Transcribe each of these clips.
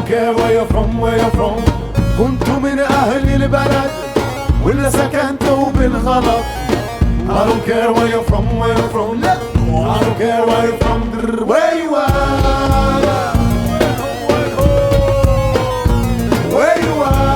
don't care where you're from, where you're from. كنتوا من أهل البلد ولا سكنتوا بالغلط. I don't care where you're from, where you're from. I don't care where you're from, where you are. Where you are.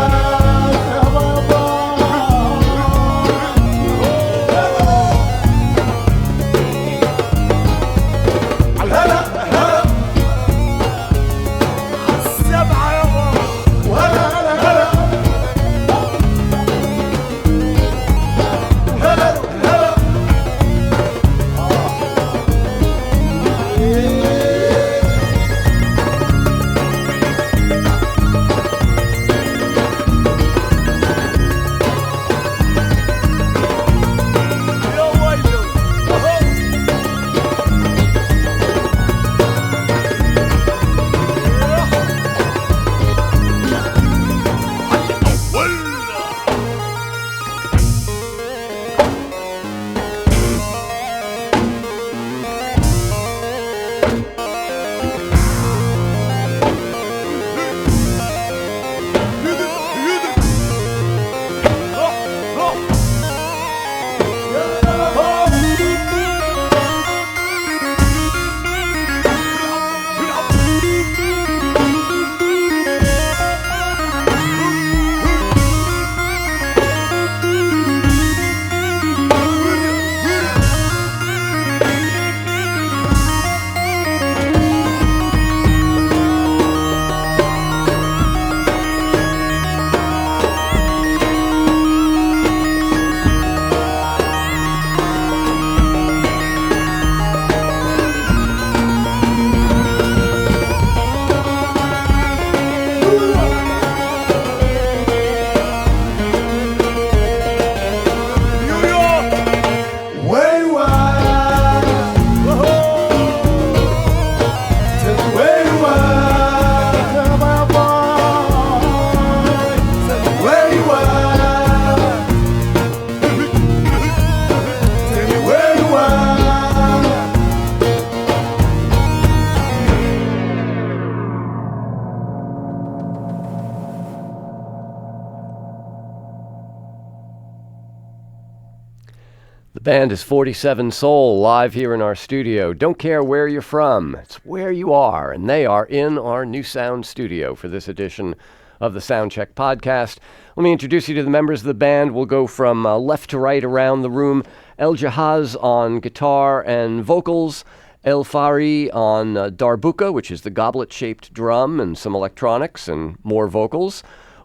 The band is 47 Soul, live here in our studio. Don't care where you're from, it's where you are, and they are in our new sound studio for this edition of the Soundcheck podcast. Let me introduce you to the members of the band. We'll go from left to right around the room. El Jahaz on guitar and vocals, El Fari on darbuka, which is the goblet-shaped drum, and some electronics and more vocals.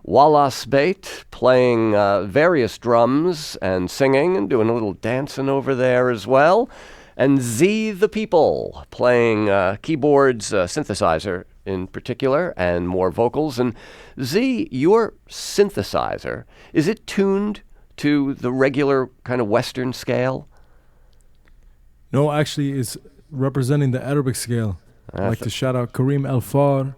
Wallace Bait playing various drums and singing and doing a little dancing over there as well. And Z the People playing keyboards, synthesizer in particular, and more vocals. And Z, your synthesizer, is it tuned to the regular kind of Western scale? No, actually, it's representing the Arabic scale. I'd like to shout out Kareem El-Far,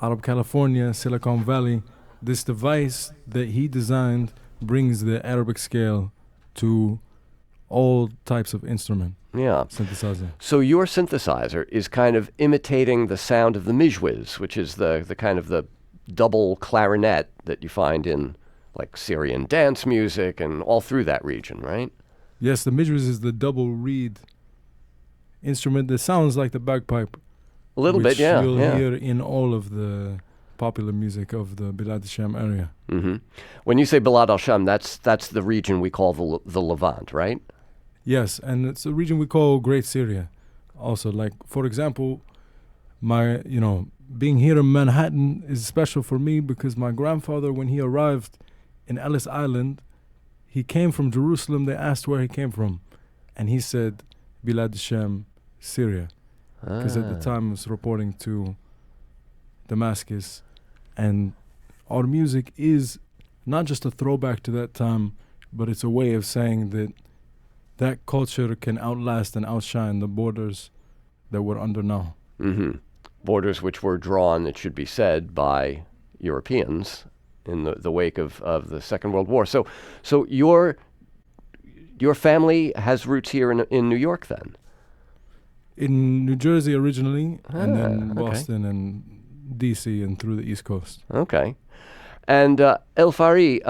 out of California, Silicon Valley. This device that he designed brings the Arabic scale to all types of instrument. Yeah. Synthesizer. So your synthesizer is kind of imitating the sound of the mijwiz, which is the kind of the double clarinet that you find in like Syrian dance music and all through that region, right? Yes, the mijwiz is the double reed instrument that sounds like the bagpipe. A little bit, yeah. You'll hear in all of the popular music of the Bilad al-Sham area. Mm-hmm. When you say Bilad al-Sham, that's the region we call the Levant, right? Yes, and it's a region we call Great Syria. Also, like, for example, being here in Manhattan is special for me because my grandfather, when he arrived in Ellis Island, he came from Jerusalem. They asked where he came from, and he said, Bilad al-Sham, Syria. Because at the time I was reporting to Damascus, and our music is not just a throwback to that time, but it's a way of saying that that culture can outlast and outshine the borders that we're under now. Mm-hmm. Borders which were drawn, it should be said, by Europeans in the wake of the Second World War. So your family has roots here in New York then? In New Jersey originally, and then Boston and DC and through the East Coast. Okay. And El Fari,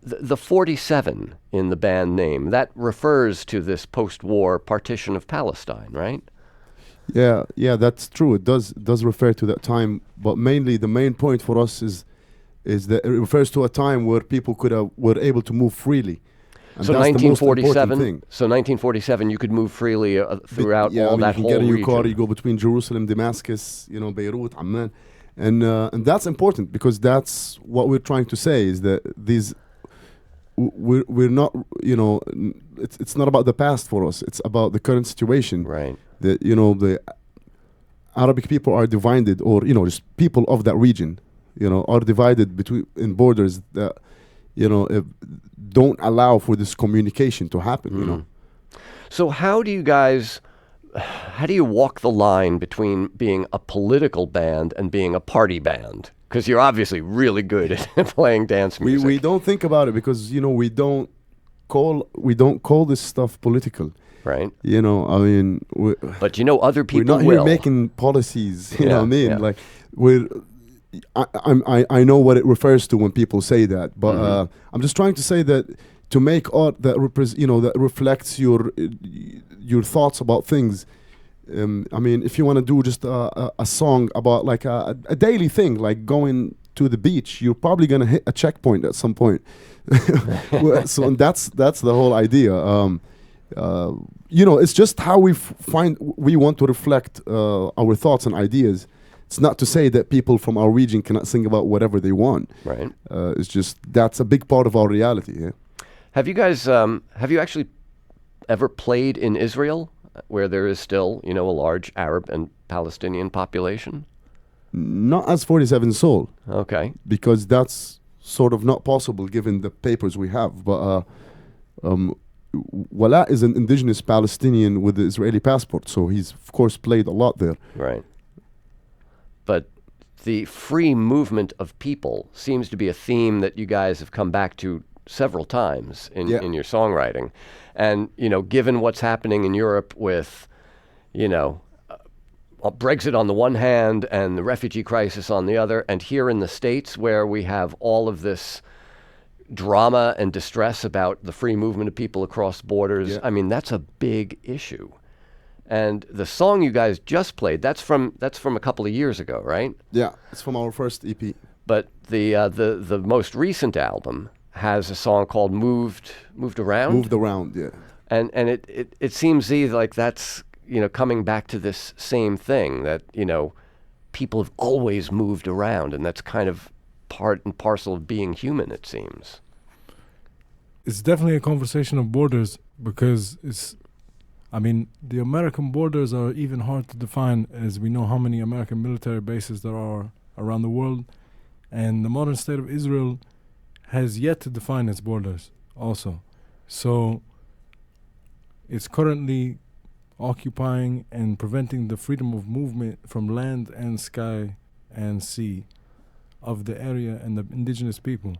the 47 in the band name, that refers to this post-war partition of Palestine, right? Yeah, that's true. It does refer to that time, but mainly the main point for us is that it refers to a time where people were able to move freely. And So that's the most important 1947. thing. So 1947, you could move freely throughout all that you whole can get in your region. car, you go between Jerusalem, Damascus, Beirut, Amman, and that's important because that's what we're trying to say is that we're not, it's not about the past for us. It's about the current situation. Right. That the Arabic people are divided, or just people of that region, are divided in borders that don't allow for this communication to happen. So how do you walk the line between being a political band and being a party band? Because you're obviously really good at playing dance music. We don't think about it because we don't call this stuff political. Right. I mean, But other people we're not will. here making policies. You know what I mean? Yeah. Like I know what it refers to when people say that, but I'm just trying to say that to make art that that reflects your thoughts about things. I mean, if you want to do just a song about like a daily thing, like going to the beach, you're probably gonna hit a checkpoint at some point. So and that's the whole idea. It's just how we want to reflect our thoughts and ideas. It's not to say that people from our region cannot sing about whatever they want. Right. It's just that's a big part of our reality. Yeah. Have you guys, have you actually ever played in Israel, where there is still, a large Arab and Palestinian population? Not as 47 Soul. Okay. Because that's sort of not possible given the papers we have. But Wala is an indigenous Palestinian with the Israeli passport, so he's of course played a lot there. Right. But the free movement of people seems to be a theme that you guys have come back to several times in your songwriting. And, given what's happening in Europe with, Brexit on the one hand and the refugee crisis on the other, and here in the States where we have all of this drama and distress about the free movement of people across borders, I mean, that's a big issue. And the song you guys just played, that's from a couple of years ago, right? Yeah, it's from our first EP. But the most recent album has a song called Moved Around. Moved Around, yeah. And it seems like that's coming back to this same thing that people have always moved around, and that's kind of part and parcel of being human, it seems. It's definitely a conversation of borders because the American borders are even hard to define, as we know how many American military bases there are around the world, and the modern state of Israel has yet to define its borders also. So it's currently occupying and preventing the freedom of movement from land and sky and sea of the area and the indigenous people.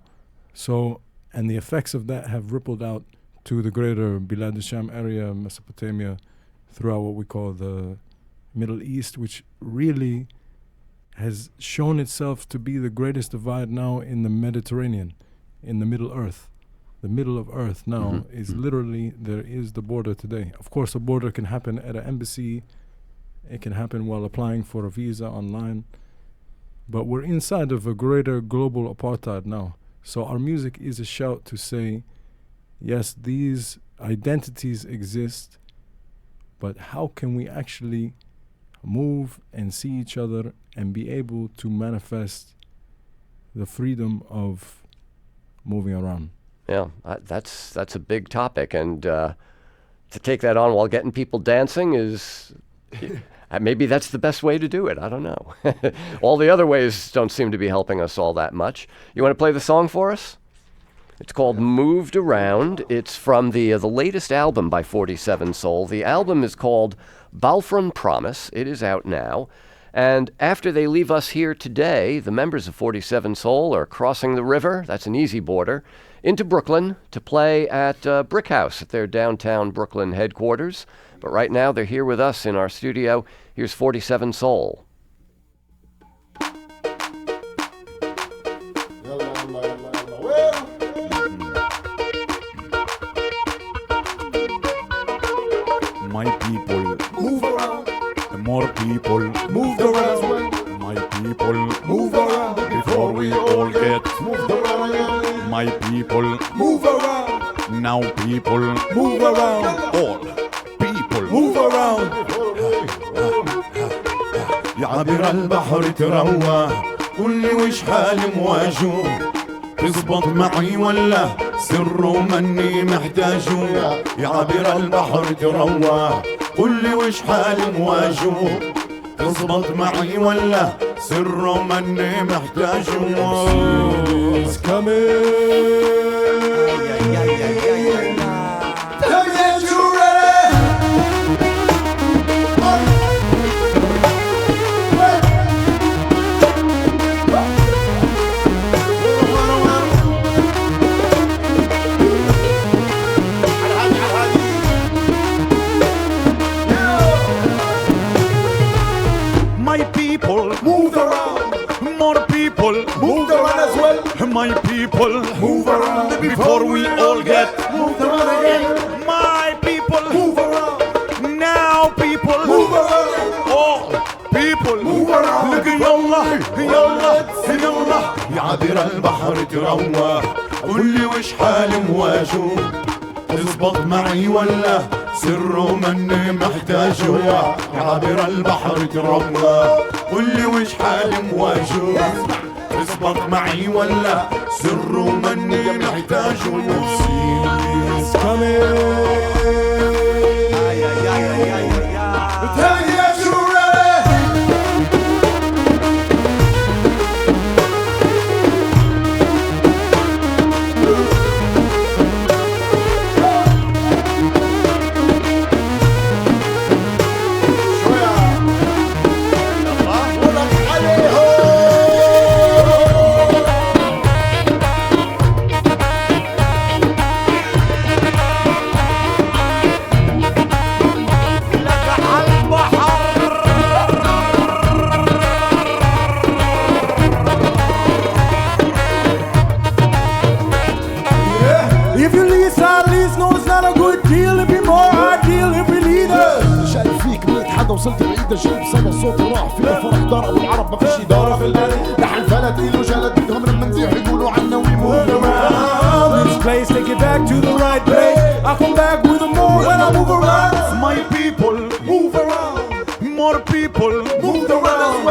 So, and the effects of that have rippled out to the greater Bilad al-Sham area, Mesopotamia, throughout what we call the Middle East, which really has shown itself to be the greatest divide now in the Mediterranean, in the Middle Earth. The middle of Earth now is literally, there is the border today. Of course, a border can happen at an embassy. It can happen while applying for a visa online. But we're inside of a greater global apartheid now. So our music is a shout to say, yes, these identities exist, but how can we actually move and see each other and be able to manifest the freedom of moving around? Yeah, that's a big topic, and to take that on while getting people dancing is maybe that's the best way to do it. I don't know. All the other ways don't seem to be helping us all that much. You want to play the song for us? It's called Moved Around. It's from the latest album by 47 Soul. The album is called Balfron Promise. It is out now. And after they leave us here today, the members of 47 Soul are crossing the river, that's an easy border, into Brooklyn to play at Brick House at their downtown Brooklyn headquarters. But right now they're here with us in our studio. Here's 47 Soul. people, move around. My people, move around. Before we all get moved around. My people, move around. Now people, move around. All people, move around. يا عبر البحر تروى قل لي وش حال مواجه تزبط معي ولا سر مني محتاجه يا عبر البحر تروى قل لي وش حال مواجه تزبط معي ولا سر مني محتاجه It's coming move around. More people move around as well. My people move around before we all get moved around again. My people move around. Now people move around. All people move around. Look يلا يلا يلا يا عبر البحر تروى قل لي وش حال مواجه تزبط معي ولا سر مني محتاجه يا عابر البحر تروى قل لي وش حال مواجه تزبط معي ولا سر مني محتاجه It's coming وصلت بعيدة شيء بسبب صوتي راح فيها فرح دار ابو العرب ما فيش اداره في البلد لحن فلت ايده جلد بدهم لما نزيح يقولوا عنا we move around this place take it back to the right place I come back with a more when I move around my people move around more people move around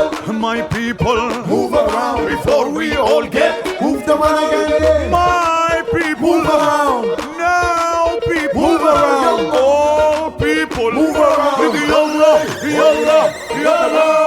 my people move around before we all get moved around again my people move around now people move around all people move around يلا يلا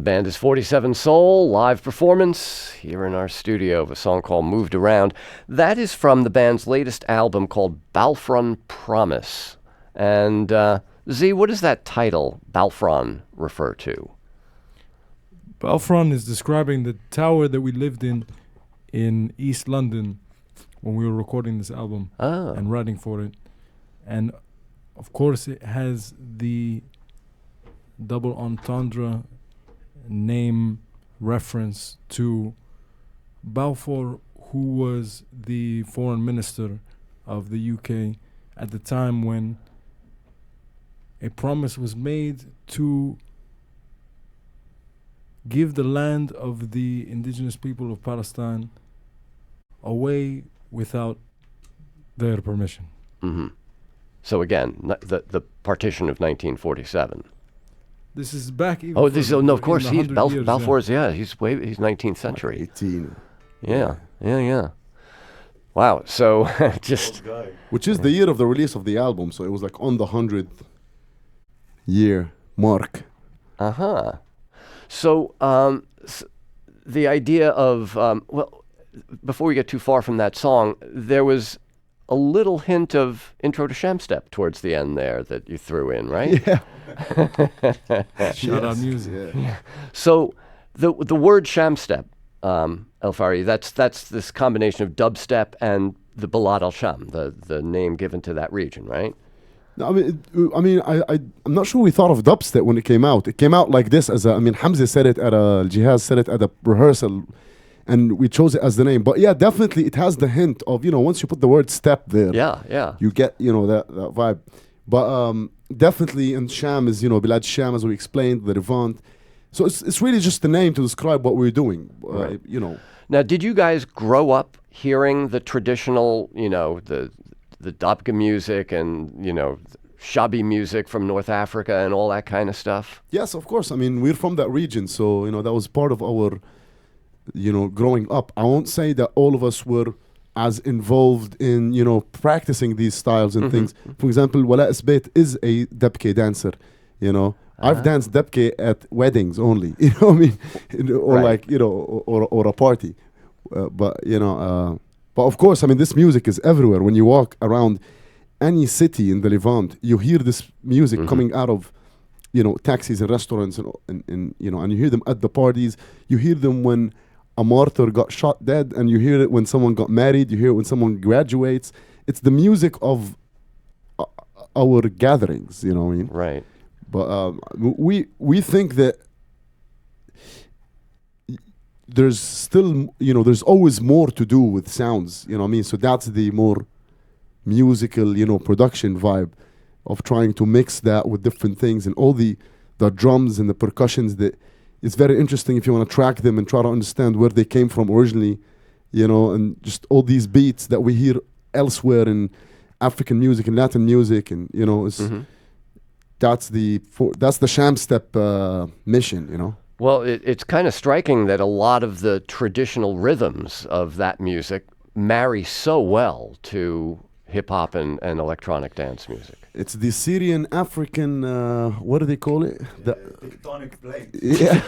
The band is 47 Soul, live performance here in our studio of a song called Moved Around. That is from the band's latest album called Balfron Promise. And Z, what does that title, Balfron, refer to? Balfron is describing the tower that we lived in East London when we were recording this album and writing for it. And of course it has the double entendre name reference to Balfour, who was the foreign minister of the UK at the time when a promise was made to give the land of the indigenous people of Palestine away without their permission. Mm-hmm. So again, the partition of 1947. This is back even. Oh, this further, no, of in course the he's 100 years, Balfour's. Yeah, he's 19th century. 18. Yeah. Wow. So just Which is the year of the release of the album, so it was like on the 100th year mark. uh-huh. So the idea of well, before we get too far from that song, there was a little hint of Intro to Shamstep towards the end there that you threw in, right? Yeah. Shout out music. Yeah. So the word Shamstep, El Fari, that's this combination of dubstep and the Balad al-Sham, the name given to that region, right? No, I'm not sure we thought of dubstep when it came out. It came out like this Hamza said it at Jihaz said it at a rehearsal, and we chose it as the name. But yeah, definitely it has the hint of, once you put the word step there, Yeah. you get, that vibe. But definitely, and Sham is, Bilad Sham, as we explained, the Levant. So it's really just the name to describe what we're doing, Right. Now, did you guys grow up hearing the traditional, the dabke music and, shabi music from North Africa and all that kind of stuff? Yes, of course. I mean, we're from that region, so, that was part of our, growing up. I won't say that all of us were as involved in, practicing these styles and things. For example, Wala Isbeit is a dabke dancer, I've danced dabke at weddings only, what I mean? Or Right. like, or a party. But of course, I mean, this music is everywhere. When you walk around any city in the Levant, you hear this music coming out of, taxis and restaurants and you hear them at the parties. You hear them when a martyr got shot dead, and you hear it when someone got married. You hear it when someone graduates. It's the music of our gatherings, you know what I mean? Right. But we think that there's still, there's always more to do with sounds, you know what I mean? So that's the more musical, production vibe of trying to mix that with different things and all the drums and the percussions. That it's very interesting if you want to track them and try to understand where they came from originally, and just all these beats that we hear elsewhere in African music and Latin music, and it's that's the Sham Step mission, Well, it's kind of striking that a lot of the traditional rhythms of that music marry so well to hip-hop and electronic dance music. It's the Syrian African, what do they call it? Tectonic plate. Yeah,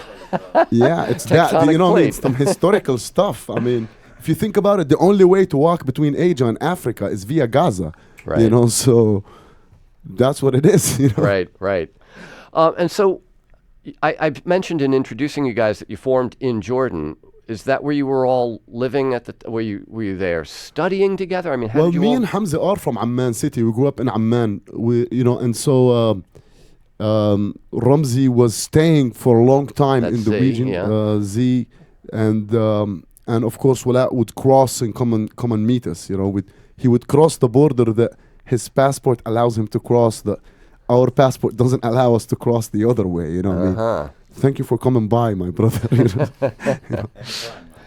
yeah, it's that. Tectonic plate. It's some historical stuff. I mean, if you think about it, the only way to walk between Asia and Africa is via Gaza. Right. So that's what it is. Right. And so I mentioned in introducing you guys that you formed in Jordan. Is that where you were all living were you there studying together? I mean, how Well, did you me all... and Hamza are from Amman city. We grew up in Amman. And so Ramzi was staying for a long time That's in the Z, region. yeah. Z, and of course, Wala would cross and come and meet us. He would cross the border that his passport allows him to cross. Our passport doesn't allow us to cross the other way. What I mean? Thank you for coming by, my brother.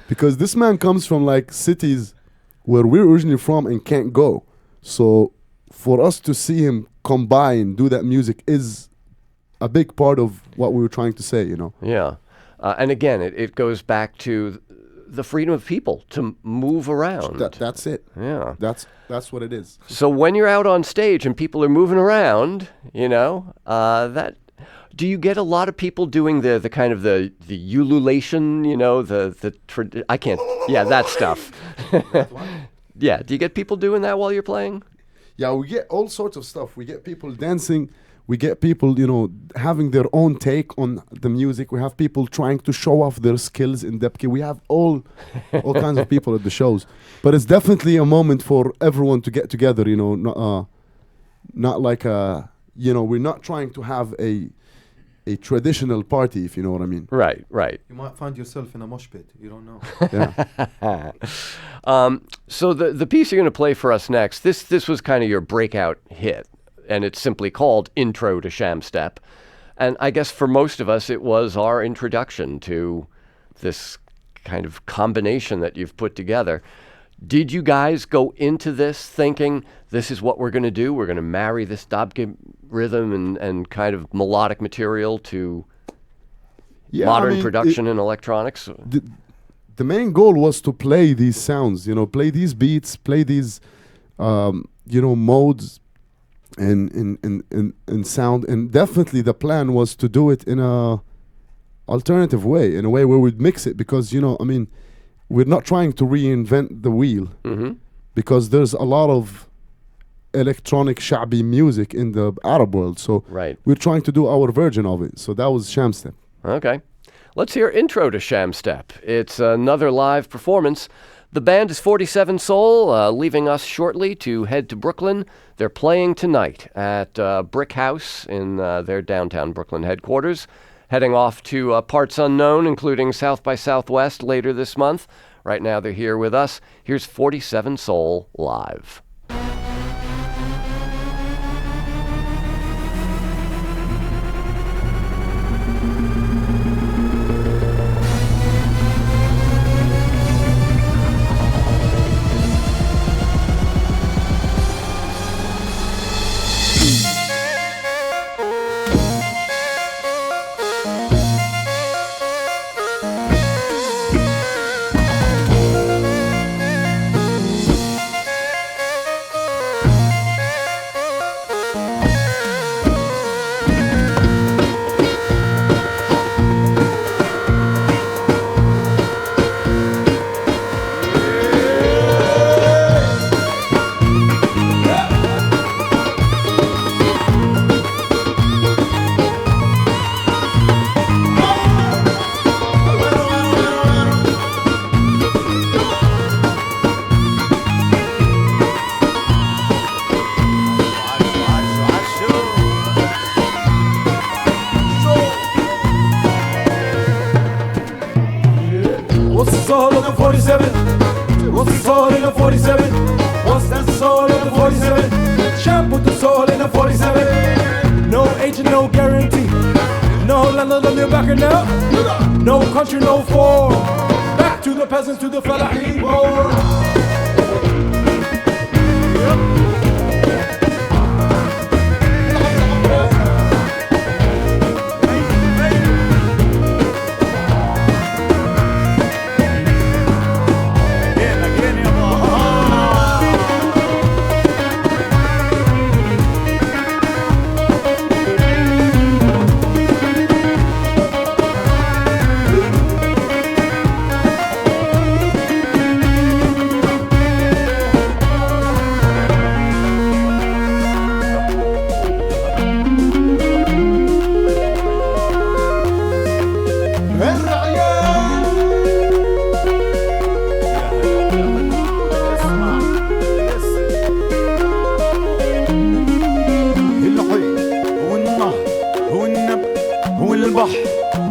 Because this man comes from like cities where we're originally from and can't go. So for us to see him come by and do that music is a big part of what we were trying to say, Yeah. And again, it goes back to the freedom of people to move around. That's it. Yeah. That's what it is. So when you're out on stage and people are moving around, that... Do you get a lot of people doing the kind of the ululation, I can't, that stuff. Yeah, do you get people doing that while you're playing? Yeah, we get all sorts of stuff. We get people dancing. We get people, having their own take on the music. We have people trying to show off their skills in dabke. We have all kinds of people at the shows. But it's definitely a moment for everyone to get together, not like we're not trying to have a traditional party, if you know what I mean. Right, right. You might find yourself in a mosh pit. You don't know. Yeah. So the piece you're going to play for us next, this was kind of your breakout hit, and it's simply called Intro to Sham Step. And I guess for most of us, it was our introduction to this kind of combination that you've put together. Did you guys go into this thinking this is what we're going to do? We're going to marry this dabke rhythm and kind of melodic material to modern production in electronics? The main goal was to play these sounds, play these beats, play these, modes and sound. And definitely the plan was to do it in a alternative way, in a way where we'd mix it, because, we're not trying to reinvent the wheel, because there's a lot of electronic sha'bi music in the Arab world. So we're trying to do our version of it. So that was Sham Step. Okay. Let's hear Intro to Sham Step. It's another live performance. The band is 47 Soul, leaving us shortly to head to Brooklyn. They're playing tonight at Brick House in their downtown Brooklyn headquarters. Heading off to Parts Unknown, including South by Southwest later this month. Right now they're here with us. Here's 47 Soul live. What's the soul of the 47? What's the soul in the 47? What's that soul of the 47? Champ with the soul in the 47. No agent, no guarantee. No landlord on your back and now. No country, no form. Back to the peasants, to the Falahi born.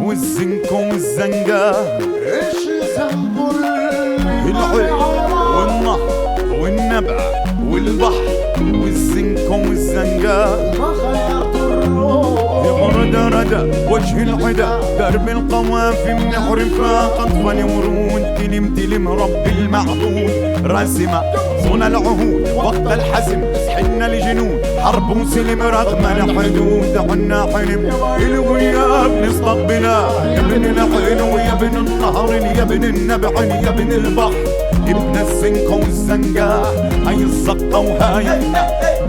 والزنك والزنقة ايش ذنبه العين والنهر والنبع والبحر والزنك والزنقة ما خيرت الروح يبرد ردا وجه العدا درب القوافي من حرفها قطفا ورود تلم تلم رب المعبود راسمة صنع العهود وقت الحزم حنا لجنود حرب وسلم رغم الحدود عنا حلم الغياب نستقبله يا ابن العين ويا ابن النهر يا ابن النبع يا ابن البحر ابن الزنك والزنقة هاي الزقة وهاي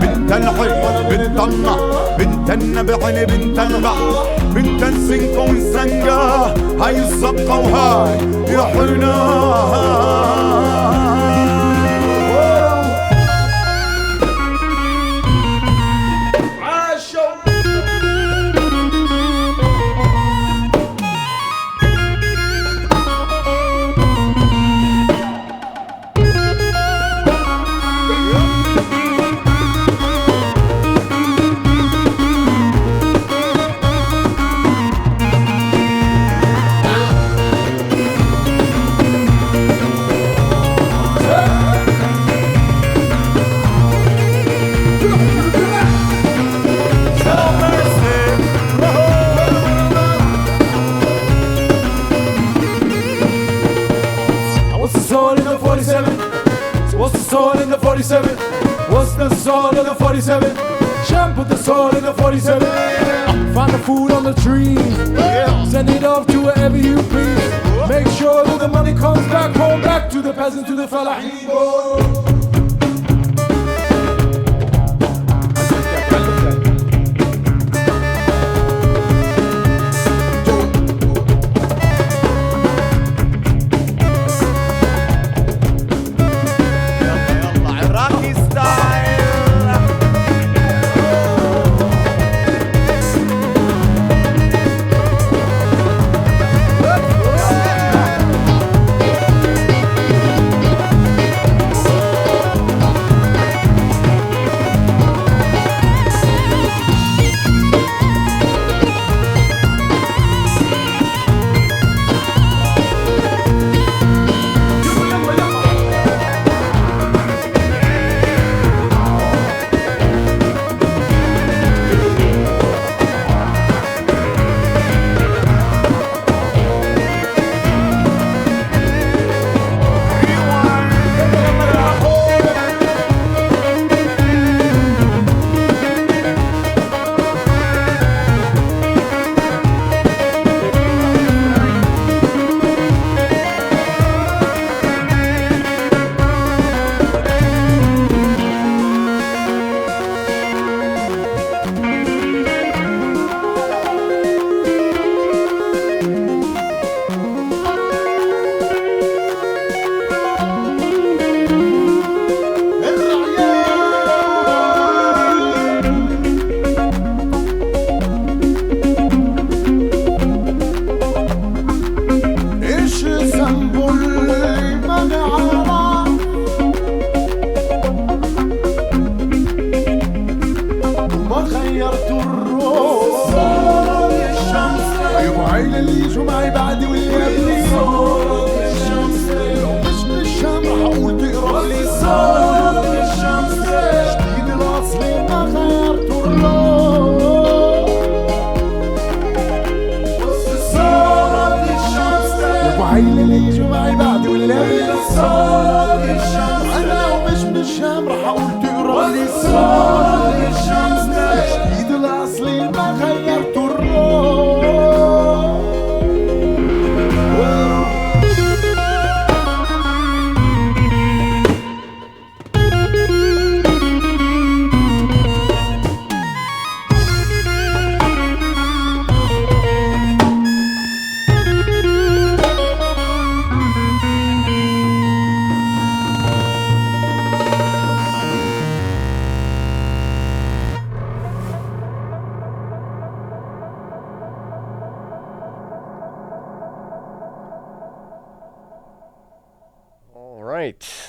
بنت العين بنت النهر بنت النبع بنت البحر بنت الزنك والزنقة هاي الزقة وهاي يا حنان soul in the 47? What's the soul of the 47? Sham put the soul in the 47. Find the food on the tree. Send it off to wherever you please. Make sure that the money comes back home, back to the peasant, to the falahin.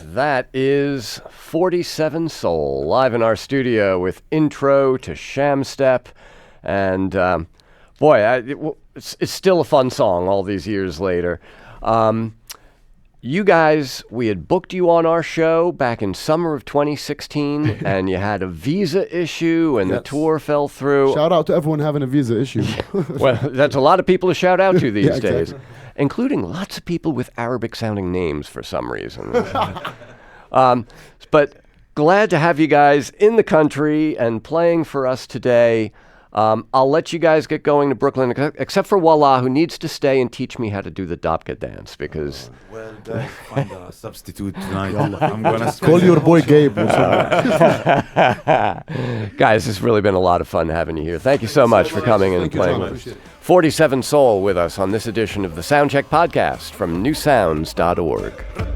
That is 47 Soul, live in our studio with intro to Sham Step. And it's still a fun song all these years later. You guys, we had booked you on our show back in summer of 2016, and you had a visa issue, and the tour fell through. Shout out to everyone having a visa issue. Well, that's a lot of people to shout out to these Yeah, days. exactly. Including lots of people with Arabic-sounding names for some reason. But glad to have you guys in the country and playing for us today. I'll let you guys get going to Brooklyn, except for Wallah, who needs to stay and teach me how to do the dabke dance, because... Well, find a substitute tonight. I'm gonna Call your boy Gabe. Guys, it's really been a lot of fun having you here. Thank you so much for coming and playing with us. 47 Soul with us on this edition of the Soundcheck Podcast from newsounds.org.